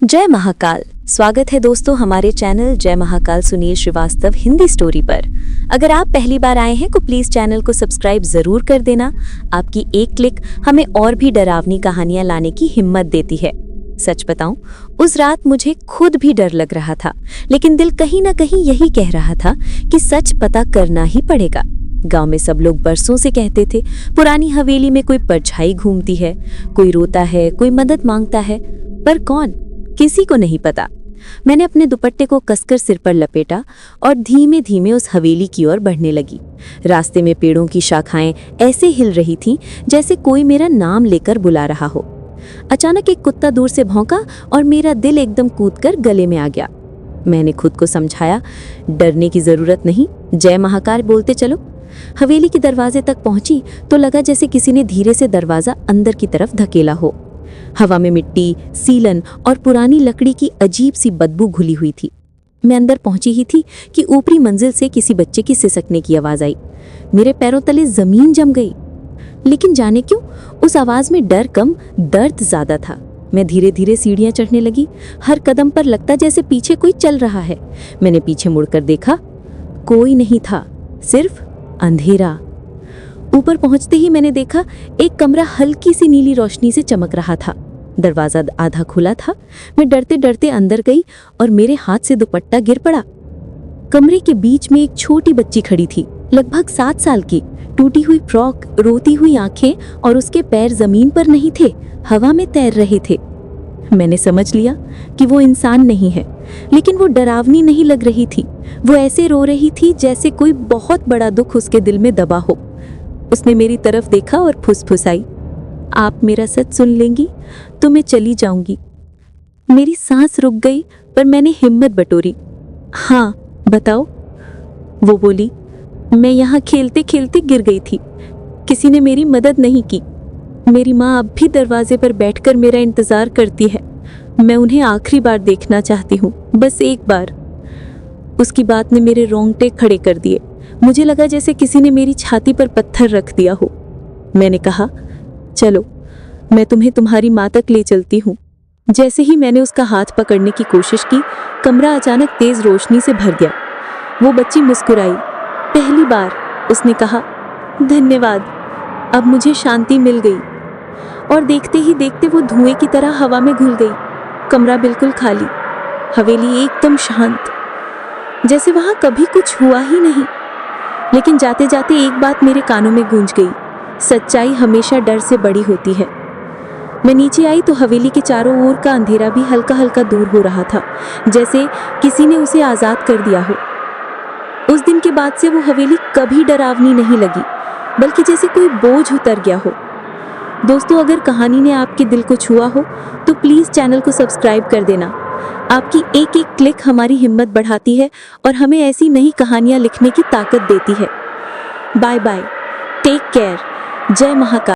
जय महाकाल। स्वागत है दोस्तों हमारे चैनल जय महाकाल सुनील श्रीवास्तव हिंदी स्टोरी पर। अगर आप पहली बार आए हैं तो प्लीज चैनल को सब्सक्राइब जरूर कर देना। आपकी एक क्लिक हमें और भी डरावनी कहानियां लाने की हिम्मत देती है। सच बताऊं, उस रात मुझे खुद भी डर लग रहा था, लेकिन दिल कहीं ना कहीं यही कह रहा था कि सच पता करना ही पड़ेगा। गांव में सब लोग बरसों से कहते थे पुरानी हवेली में कोई परछाई घूमती है, कोई रोता है, कोई मदद मांगता है, पर कौन, किसी को नहीं पता। मैंने अपने दुपट्टे को कसकर सिर पर लपेटा और धीमे धीमे उस हवेली की ओर बढ़ने लगी। रास्ते में पेड़ों की शाखाएं ऐसे हिल रही थीं जैसे कोई मेरा नाम लेकर बुला रहा हो। अचानक एक कुत्ता दूर से भौंका और मेरा दिल एकदम कूदकर गले में आ गया। मैंने खुद को समझाया, डरने की जरूरत नहीं, जय महाकाल बोलते चलो। हवेली के दरवाजे तक पहुंची तो लगा जैसे किसी ने धीरे से दरवाजा अंदर की तरफ धकेला हो। हवा में मिट्टी, सीलन और पुरानी लकड़ी की अजीब सी बदबू घुली हुई थी। मैं अंदर पहुंची ही थी कि ऊपरी मंजिल से किसी बच्चे की सिसकने की आवाज आई। मेरे पैरों तले जमीन जम गई, लेकिन जाने क्यों उस आवाज में डर कम, दर्द ज्यादा था। मैं धीरे धीरे सीढ़ियां चढ़ने लगी। हर कदम पर लगता जैसे पीछे कोई चल रहा है। मैंने पीछे मुड़कर देखा, कोई नहीं था, सिर्फ अंधेरा। ऊपर पहुंचते ही मैंने देखा एक कमरा हल्की सी नीली रोशनी से चमक रहा था। दरवाजा आधा खुला था। मैं डरते डरते अंदर गई और मेरे हाथ से दुपट्टा गिर पड़ा। कमरे के बीच में एक छोटी बच्ची खड़ी थी, लगभग 7 साल की। टूटी हुई फ्रॉक, रोती हुई आंखें और उसके पैर जमीन पर नहीं थे, हवा में तैर रहे थे। मैंने समझ लिया कि वो इंसान नहीं है, लेकिन वो डरावनी नहीं लग रही थी। वो ऐसे रो रही थी जैसे कोई बहुत बड़ा दुख उसके दिल में दबा हो। उसने मेरी तरफ देखा और फुसफुसाई, आप मेरा सच सुन लेंगी तो मैं चली जाऊंगी। मेरी सांस रुक गई, पर मैंने हिम्मत बटोरी। हाँ बताओ, वो बोली। मैं यहाँ खेलते खेलते गिर गई थी, किसी ने मेरी मदद नहीं की। मेरी माँ अब भी दरवाजे पर बैठकर मेरा इंतजार करती है। मैं उन्हें आखिरी बार देखना चाहती हूँ, बस एक बार। उसकी बात ने मेरे रोंगटे खड़े कर दिए। मुझे लगा जैसे किसी ने मेरी छाती पर पत्थर रख दिया हो। मैंने कहा, चलो मैं तुम्हें तुम्हारी माँ तक ले चलती हूँ। जैसे ही मैंने उसका हाथ पकड़ने की कोशिश की, कमरा अचानक तेज रोशनी से भर गया। वो बच्ची मुस्कुराई। पहली बार उसने कहा, धन्यवाद, अब मुझे शांति मिल गई। और देखते ही देखते वो धुएं की तरह हवा में घुल गई। कमरा बिल्कुल खाली, हवेली एकदम शांत, जैसे वहां कभी कुछ हुआ ही नहीं। लेकिन जाते जाते एक बात मेरे कानों में गूंज गई, सच्चाई हमेशा डर से बड़ी होती है। मैं नीचे आई तो हवेली के चारों ओर का अंधेरा भी हल्का हल्का दूर हो रहा था, जैसे किसी ने उसे आजाद कर दिया हो। उस दिन के बाद से वो हवेली कभी डरावनी नहीं लगी, बल्कि जैसे कोई बोझ उतर गया हो। दोस्तों, अगर कहानी ने आपके दिल को छुआ हो तो प्लीज चैनल को सब्सक्राइब कर देना। आपकी एक एक क्लिक हमारी हिम्मत बढ़ाती है और हमें ऐसी नई कहानियां लिखने की ताकत देती है। बाय बाय, टेक केयर, जय महाकाल।